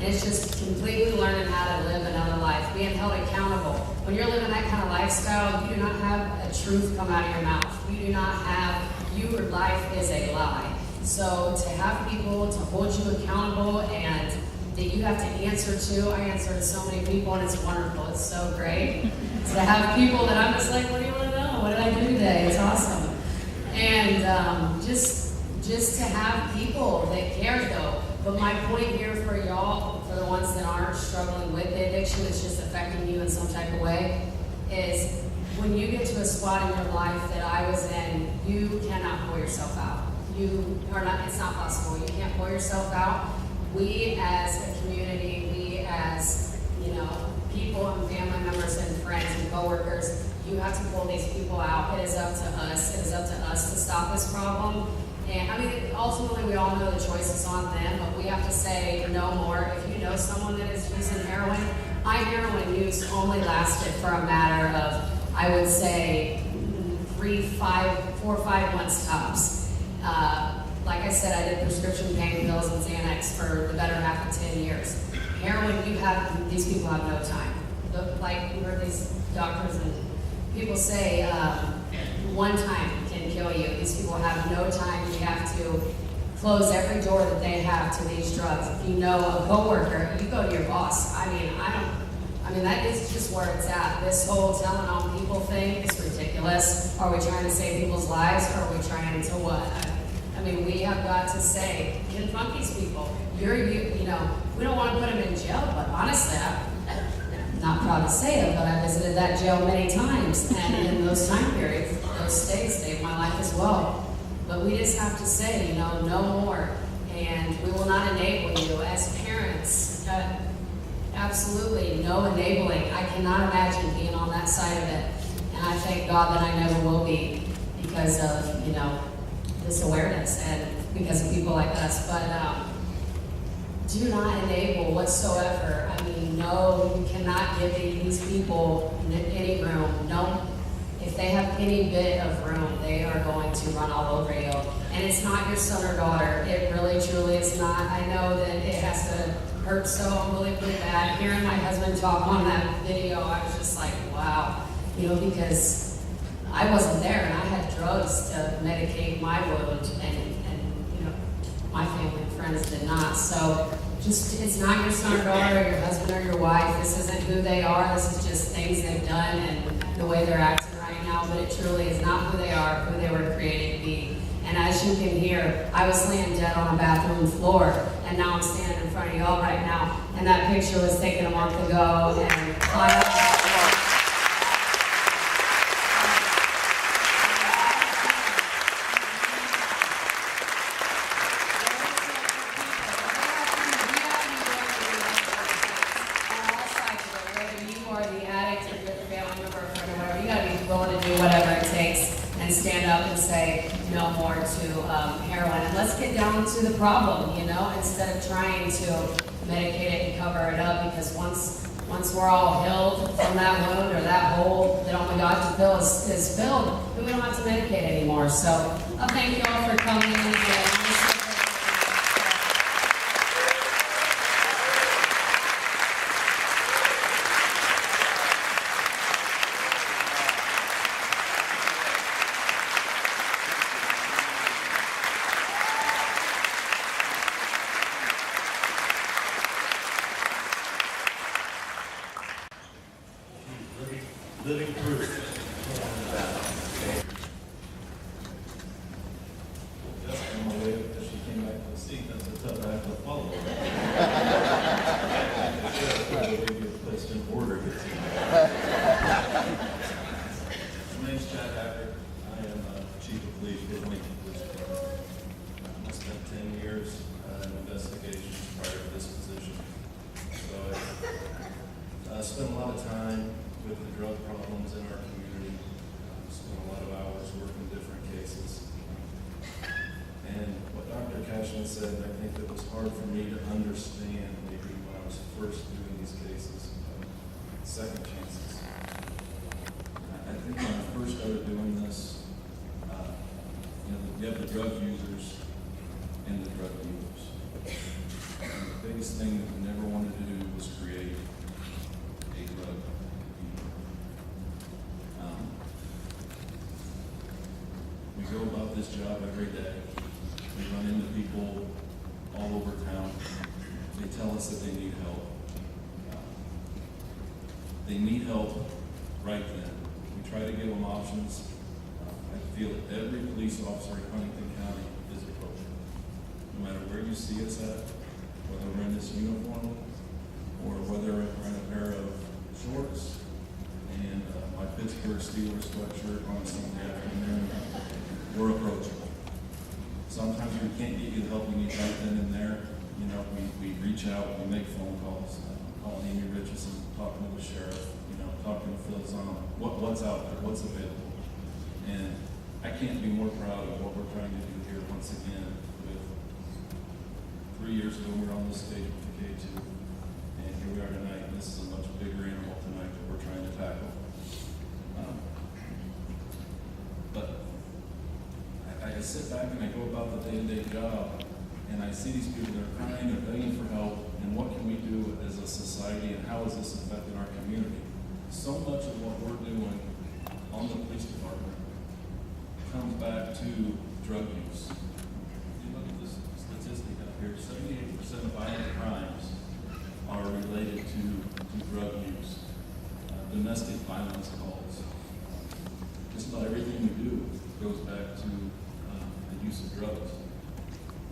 And it's just completely learning how to live another life, being held accountable. When you're living that kind of lifestyle, you do not have a truth come out of your mouth. You do not have, your life is a lie. So to have people to hold you accountable and that you have to answer to, I answer to so many people and it's wonderful, it's so great. To have people that I'm just like, what do you want to know? What did I do today? It's awesome. And just to have people that care though. But my point here for y'all, for the ones that aren't struggling with the addiction, it's just affecting you in some type of way, is when you get to a spot in your life that I was in, you cannot pull yourself out. You are not, it's not possible. You can't pull yourself out. We as a community, we as, you know, people and family members and friends and coworkers, you have to pull these people out. It is up to us. It is up to us to stop this problem. And I mean, ultimately, we all know the choice is on them, but we have to say no more. If you know someone that is using heroin, my heroin use only lasted for a matter of, I would say, 4 or 5 months tops. Like I said, I did prescription pain pills and Xanax for the better half of 10 years. Heroin, these people have no time. Like you heard these doctors and people say, one time can kill you. These people have no time. You have to close every door that they have to these drugs. If you know a coworker, you go to your boss. I mean, that is just where it's at. This whole telling on people thing is ridiculous. Are we trying to save people's lives, or are we trying to what? I mean, we have got to say, confront these people. You know, we don't want to put them in jail, but honestly, I'm not proud to say it, but I visited that jail many times, and in those time periods, those stays saved my life as well. But we just have to say, you know, no more, and we will not enable you as parents. Absolutely no enabling. I cannot imagine being on that side of it, and I thank God that I never will be because of, you know, this awareness and because of people like us. But do not enable whatsoever. I mean, no, you cannot give these people any room. No, if they have any bit of room, they are going to run all over you. And it's not your son or daughter. It really, truly is not. I know that it has to hurt so unbelievably bad. Hearing my husband talk on that video, I was just like, wow. You know, because I wasn't there and I had drugs to medicate my wound and you know, my family and friends did not. So just, it's not your son or daughter, or your husband or your wife. This isn't who they are. This is just things they've done and the way they're acting right now. But it truly is not who they are, who they were created to be. And as you can hear, I was laying dead on a bathroom floor, and now I'm standing in front of y'all right now. And that picture was taken a month ago, and stand up and say no more to heroin. And let's get down to the problem, you know, instead of trying to medicate it and cover it up, because once we're all healed from that wound or that hole that only God can fill is filled, then we don't have to medicate anymore. So I thank you all for coming in. Living proof. Just on my way because she came back to the seat. That's a tough act to follow. Maybe a place in order. My name's Chad Hacker. I am Chief of Police for Huntington Police Department. I spent 10 years in investigations prior to this position. So I spent a lot of time with the drug problems in hard for me to understand maybe when I was first doing these cases, second chances. I think when I first started doing this, you have the drug users and the drug dealers. And the biggest thing that we never wanted to do was create a drug dealer. We go about this job every day. We run into people all over town. They tell us that they need help. They need help right then. We try to give them options. I feel that every police officer in Huntington County is approachable. No matter where you see us at, whether we're in this uniform or whether we're in a pair of shorts and my Pittsburgh Steelers sweatshirt on Sunday afternoon, we're approachable. Sometimes we can't get you the help you need right then and there. You know, we reach out, we make phone calls, calling Amy Richardson, talking to the sheriff, talking to Phil Zahn, what's out there, what's available. And I can't be more proud of what we're trying to do here once again. With 3 years ago, we were on this stage with the K2, and here we are tonight. This is a much bigger animal tonight that we're trying to tackle. But I sit back and I go about the day-to-day job, and I see these people that are crying, they're begging for help, and what can we do as a society, and how is this affecting our community? So much of what we're doing on the police department comes back to drug use. You look at this statistic up here, 78% of violent crimes are related to drug use. Domestic violence calls. Just about everything we do goes back to the use of drugs.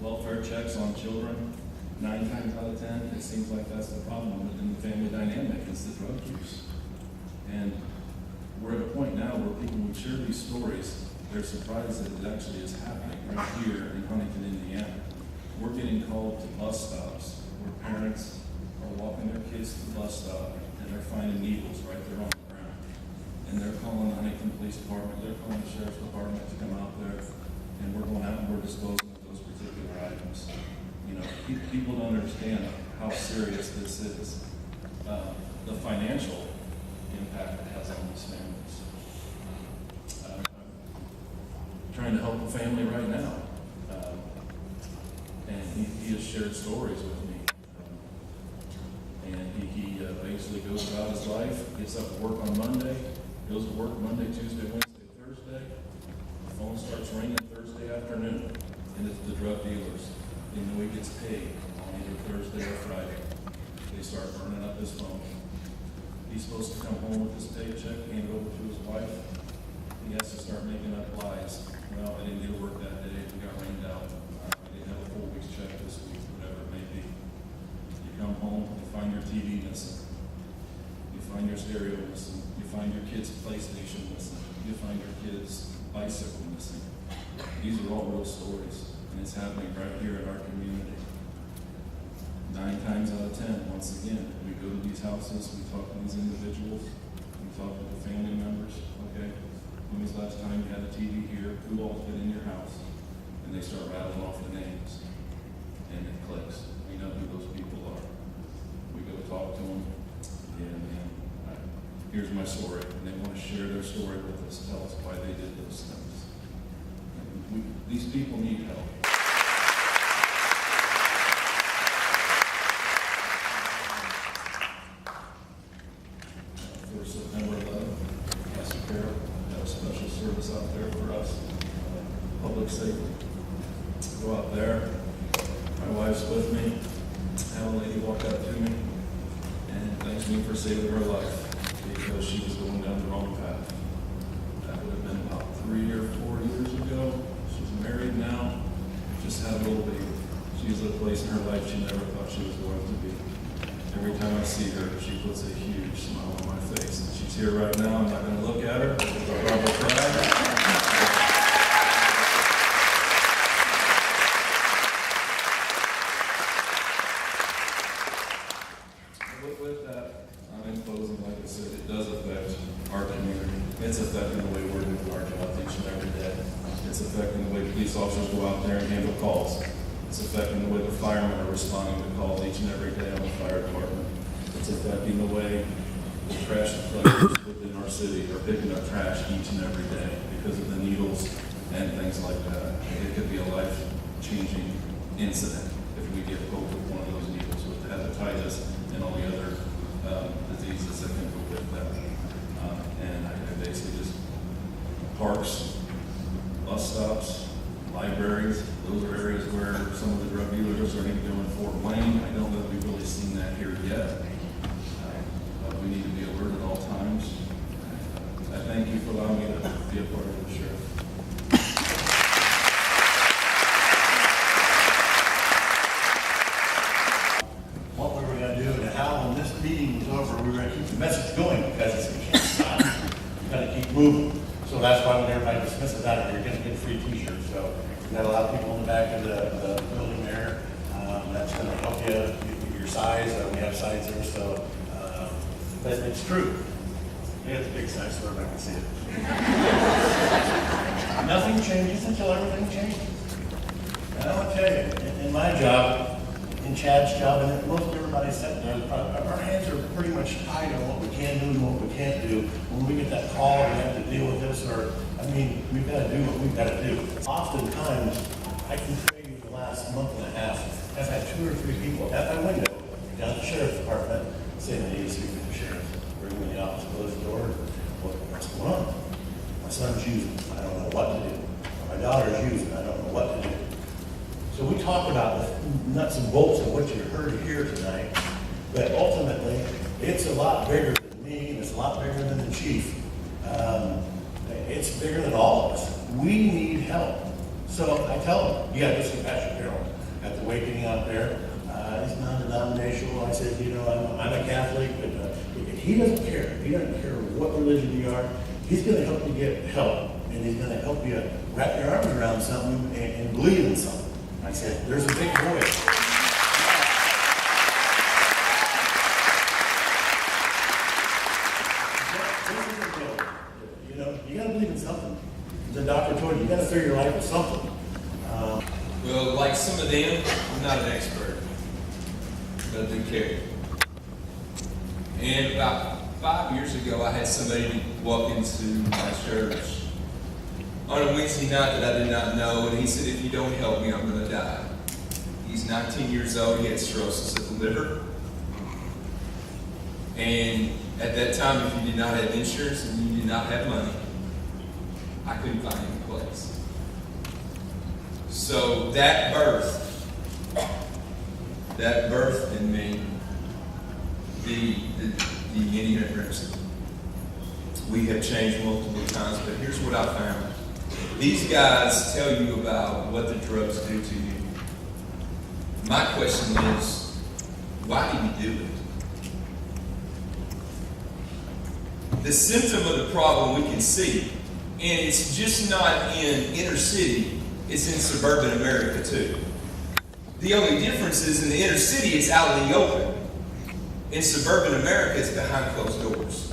Welfare checks on children, 9 times out of 10, it seems like that's the problem within the family dynamic, is the drug use. And we're at a point now where people would share these stories, they're surprised that it actually is happening right here in Huntington, Indiana. We're getting called to bus stops where parents are walking their kids to the bus stop and they're finding needles right there on the ground. And they're calling the Huntington Police Department, they're calling the Sheriff's Department to come out there, and we're going out and we're disposing of those particular items. People don't understand how serious this is. The financial impact it has on these families. I'm trying to help a family right now, and he has shared stories with me. And he basically goes about his life, gets up to work on Monday, goes to work Monday, Tuesday, Wednesday, Thursday. The phone starts ringing Thursday afternoon, and it's the drug dealers. They know he gets paid on either Thursday or Friday. They start burning up his phone. He's supposed to come home with his paycheck, hand it over to his wife. He has to start making up lies. Well, I didn't get to work that day. We got rained out. I didn't have a full week's check this week, whatever it may be. You come home, you find your TV missing. You find your stereo missing. You find your kid's PlayStation missing. You find your kid's bicycle missing. These are all real stories, and it's happening right here in our community. 9 times out of 10, once again, we go to these houses, we talk to these individuals, we talk to the family members. Okay, when was the last time you had a TV here? Who all's been in your house? And they start rattling off the names, and it clicks. We know who those people are. We go talk to them, and here's my story, and they want to share their story with us, tell us why they did those things. These people need help. For September 11th, Pastor Carol had a special service out there for us, public safety. Go out there, my wife's with me, had a lady walk up to me and thanks me for saving her life because she was going down the wrong path. That would have been about 3 or 4 years ago. She's married now, just had a little baby. She's at a place in her life she never thought she was going to be. Every time I see her, she puts a huge smile on my face. And she's here right now. I'm not going to look at her. I'll probably cry. With that, I'm in closing, like I said, it does affect our community. It's affecting the way we're doing our jobs each and every day. It's affecting the way police officers go out there and handle calls. It's It's affecting the way the firemen are responding to calls each and every day on the fire department. It's affecting the way the trash collectors within our city are picking up trash each and every day because of the needles and things like that. It could be a life-changing incident if we get poked with one of those needles with the hepatitis and all the other diseases that can go with that. And I basically just, parks, bus stops, libraries, those are areas where some of the drug dealers are even doing Fort Wayne. I don't know that we've really seen that here yet. But we need to be alert at all times. I thank you for allowing me to be a part of the Sheriff. What we were going to do and how, when this meeting was over, we were going to keep the message going because you can't stop. You've got to keep moving. So that's why when everybody dismisses out of here, you're going to get a free t-shirt. So we've got a lot of people in the back of the building there. That's going to help you, your size. We have size there, so, but it's true. Yeah, it's a big size, so everybody can see it. Nothing changes until everything changes. And I want to tell you, in my job, in Chad's job, and in most everybody's sitting there, our hands are pretty much tied on what we can do and what we can't do. When we get that call, we have to deal with this, or, I mean, we've got to do what we've got to do. Oftentimes, I can tell you the last month and a half, I've had 2 or 3 people at my window, down at the sheriff's department, saying they need to speak with the sheriff. Bring them in the office, close the door. What's going on? My son's using. I don't know what to do. My daughter's using. I don't know what to do. So we talk about the nuts and bolts of what you heard here tonight, but ultimately, it's a lot bigger than me, and it's a lot bigger than the chief. It's bigger than all of us. We need help. So I tell them, you got to see Pastor Carroll at the awakening out there. He's non-denominational. I said, you know, I'm a Catholic, but he doesn't care. He doesn't care what religion you are. He's going to help you get help, and he's going to help you wrap your arms around something and believe in something. I said, there's a big voice. You know, you got to believe in something. The doctor told you, you got to fill your life with something. Well, like some of them, I'm not an expert, but I do care. And about 5 years ago, I had somebody walk into my church on a Wednesday night that I did not know, and he said, if you don't help me, I'm going to die. He's 19 years old, he had cirrhosis of the liver. And at that time, if you did not have insurance and you did not have money, I couldn't find any place. So that birthed in me the INDIANAJOE'S. We have changed multiple times, but here's what I found. These guys tell you about what the drugs do to you. My question is, why do you do it? The symptom of the problem we can see, and it's just not in inner city, it's in suburban America too. The only difference is in the inner city, it's out in the open. In suburban America, it's behind closed doors.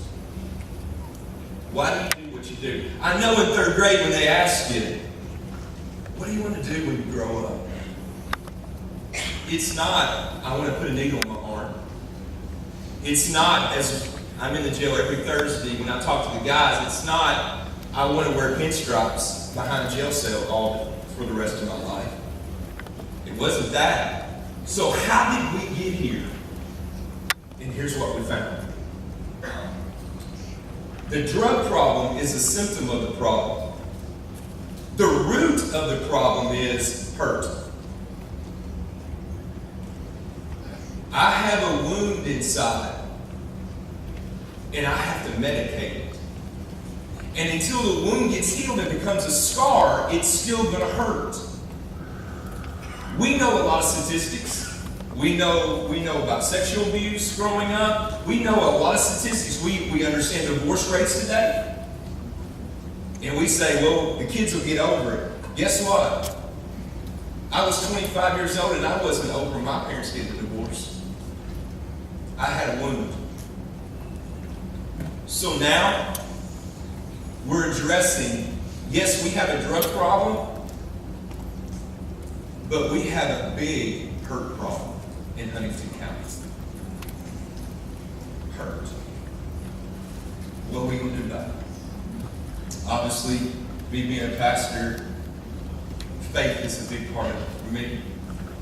Why do you do what you do? I know in 3rd grade when they asked you, what do you want to do when you grow up? It's not, I want to put a needle in my arm. It's not, as I'm in the jail every Thursday, when I talk to the guys, it's not, I want to wear pinstripes behind a jail cell all for the rest of my life. It wasn't that. So how did we get here? And here's what we found. The drug problem is a symptom of the problem. The root of the problem is hurt. I have a wound inside, and I have to medicate it. And until the wound gets healed and becomes a scar, it's still going to hurt. We know a lot of statistics. We know about sexual abuse growing up. We know a lot of statistics. We understand divorce rates today. And we say, well, the kids will get over it. Guess what? I was 25 years old and I wasn't over my parents getting a divorce. I had a wound. So now, we're addressing, yes, we have a drug problem, But we have a big hurt problem in Huntington County. Hurt. What are we going to do about it? Obviously, me being a pastor, faith is a big part of it for me,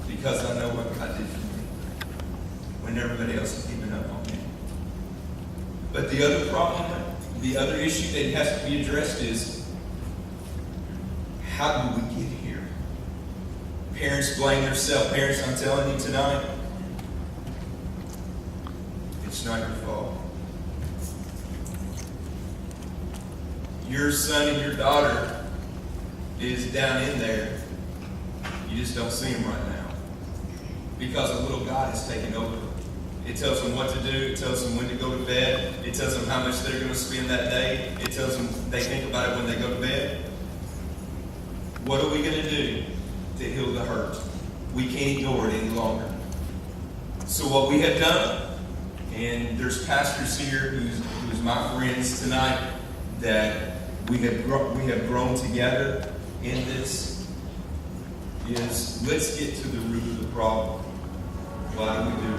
because I know what God did for me when everybody else is giving up on me. But the other problem, the other issue that has to be addressed is, how did we get here? Parents blame themselves. Parents, I'm telling you tonight, it's not your fault. Your son and your daughter is down in there. You just don't see them right now, because a little God is taking over. It tells them what to do. It tells them when to go to bed. It tells them how much they're going to spend that day. It tells them they think about it when they go to bed. What are we going to do to heal the hurt? We can't ignore it any longer. So what we have done, and there's pastors here who's my friends tonight, that we have grown together in this, is let's get to the root of the problem. Why do we do